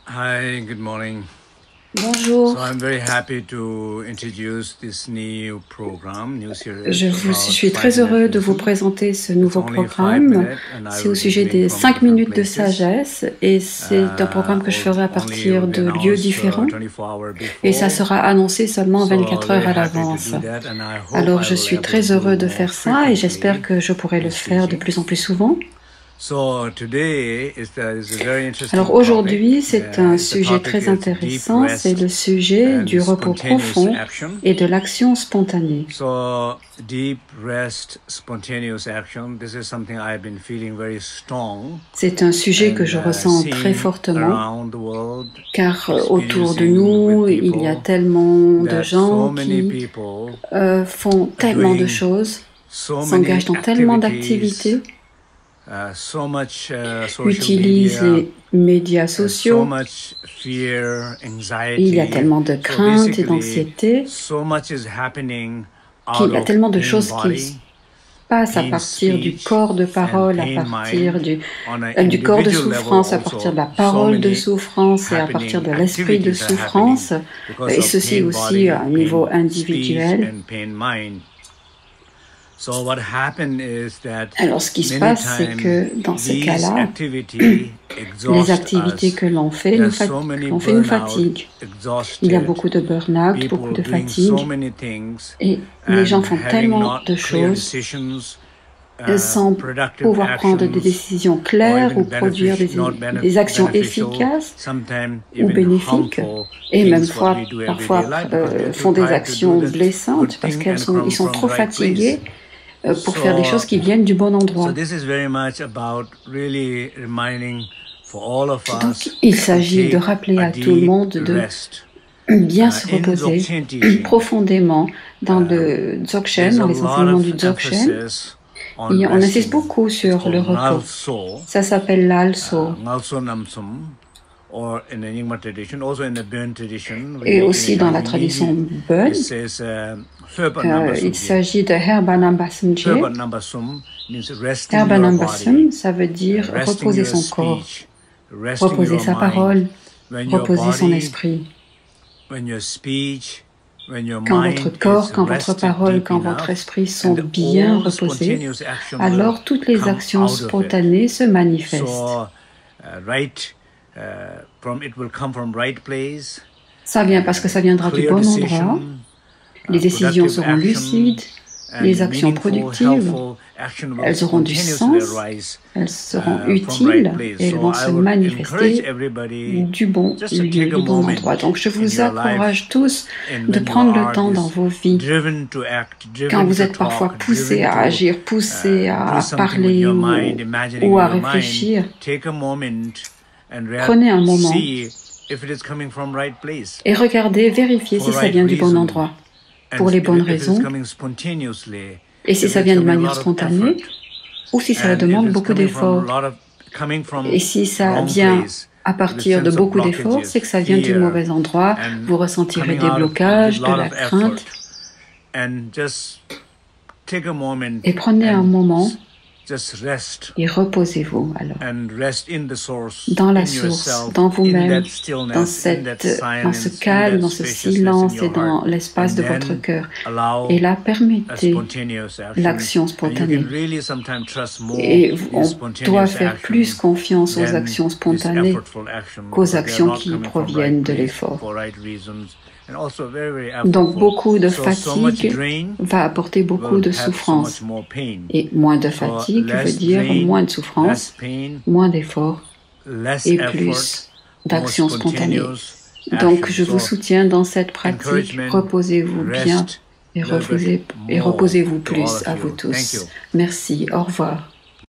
Hi, good morning. So Bonjour, I'm very happy to introduce this new program, new series je about suis très 5 minute heureux de vous wisdom. présenter ce It's nouveau only 5 programme. minutes and I C'est au will be sujet giving des from 5 different minutes de places. sagesse et c'est un programme que je ferai à Only partir will be de lieux announced différents 24 hours et ça before. sera annoncé seulement So 24 very heures à happy to l'avance. do that and I hope Alors I je will suis able to très do heureux de more faire ça et j'espère frequently que je pourrai le these faire de plus en teachings. plus souvent. So today is a very interesting Alors topic. aujourd'hui, c'est un It's a sujet topic très is deep intéressant, c'est rest le sujet and du repos spontaneous profond action. et de l'action spontanée. So deep rest, spontaneous action. This is something I've been feeling very strong. C'est un sujet que And je ressens très seeing fortement, around the world, car autour de experiencing with nous, il y a people tellement de that so gens many qui people font are tellement de doing choses, so s'engagent many dans tellement activities, d'activités, so much social utilisent media, les médias so sociaux. much fear, Il y a anxiety. tellement de So craintes et basically, d'anxiété, so much is happening qu'il out y a of tellement de pain choses qui body, passe à pain partir du speech, corps de and parole, à pain partir mind on an du corps de individual level souffrance, à partir also. de la So parole de many souffrance et à partir happening de l'esprit de activities are happening souffrance, because et of ceci pain aussi body, à un niveau pain speech, individuel. and pain mind. So what happened is that Alors ce qui se many passe, c'est times que dans ces these cas-là, activities les exhaust activités us. que l'on fait There's so many nous burnout, fatiguent. Il y a exhausted beaucoup de burn-out, beaucoup people de doing so fatigue, many things et les gens and font having tellement not de clear choses decisions, sans productive pouvoir prendre des actions, décisions or claires ou even produire des actions beneficial, efficaces sometimes ou even bénéfiques, harmful et même things what we do everyday parfois life because we are too font des tired to do actions the good blessantes parce thing and ils come sont from trop the right place. fatigués pour faire des choses qui viennent du bon So endroit. this is very much about really reminding for all of Donc us il to s'agit de take rappeler a à tout le deep monde de rest. bien se In reposer Dzogchen teaching, profondément dans le Dzogchen, there's dans a les lot enseignements of du Dzogchen. emphasis on Et on insiste resting. beaucoup It's sur le called repos. Ngalso, Ça s'appelle l'Also. Ngalso Namsum, or in the Nyingma tradition, also in the Bön tradition. Et aussi dans la tradition Bön, it says il s'agit de Herbanamba Sumje. Herbanambasum means resting your Herbanambasum, body, ça veut dire resting reposer your son corps, speech, resting reposer your sa mind. parole, When your reposer son body, esprit. when your speech, when your Quand mind votre corps, is quand votre rested parole, deep quand enough, votre esprit sont and bien all reposés, spontaneous action will alors toutes les come actions out of it. spontanées se manifestent. So, it will come from right place. Ça vient parce que ça viendra du Clear bon decision, endroit. Les décisions productive seront action, lucides, and les actions meaningful, productives, helpful action will elles auront du spontaneously sens, arise elles seront from right utiles place. et elles So vont I se would encourage manifester everybody du bon just to lieu, take a du bon moment endroit. Donc je in vous your life encourage tous and de when you prendre le are temps dans this vos vies, driven to act, driven quand vous to êtes parfois talk, poussé driven à to agir, poussé do à something with parler your mind, imagining ou in à your mind, réfléchir. take a moment and Prenez un moment see if it is coming from right place, et regardez, vérifiez for si ça right vient du bon reason, endroit, and pour les bonnes if it is raisons, coming spontaneously, et si if ça it's vient de coming a manière lot of spontanée, effort, ou si ça and if demande it's beaucoup d'efforts. coming from Et si ça wrong vient place, à partir de sense of beaucoup d'efforts, blockages, c'est que ça vient du fear, mauvais endroit. and Vous ressentirez coming des out of blocages, a de lot la of crainte. effort, and just take a moment Et prenez un and moment just rest et reposez-vous alors and rest in the source, dans la in source, yourself, dans in vous-même, that dans, stillness, in that dans ce silence, in calme, that dans ce spaciousness in silence et your dans heart, l'espace and de votre then cœur. allow Et là, a permettez spontaneous action. l'action And you spontanée. can really sometimes trust more Et these on doit spontaneous faire actions plus confiance aux than actions these spontanées effortful actions qu'aux because they are actions not qui coming from right proviennent de place l'effort. for right reasons and also very, very Donc effortful. beaucoup de So much fatigue drain va apporter beaucoup will de have so souffrance. much more pain. Et moins de So fatigue veut less dire drain, moins de less souffrance, pain, moins d'efforts less et effort, plus more d'actions spontanées. spontaneous Donc action. je vous So soutiens dans cette pratique. encouragement, Reposez-vous bien rest et a little bit reposez-vous more to all plus of à vous you. Thank you. tous. Merci, au revoir.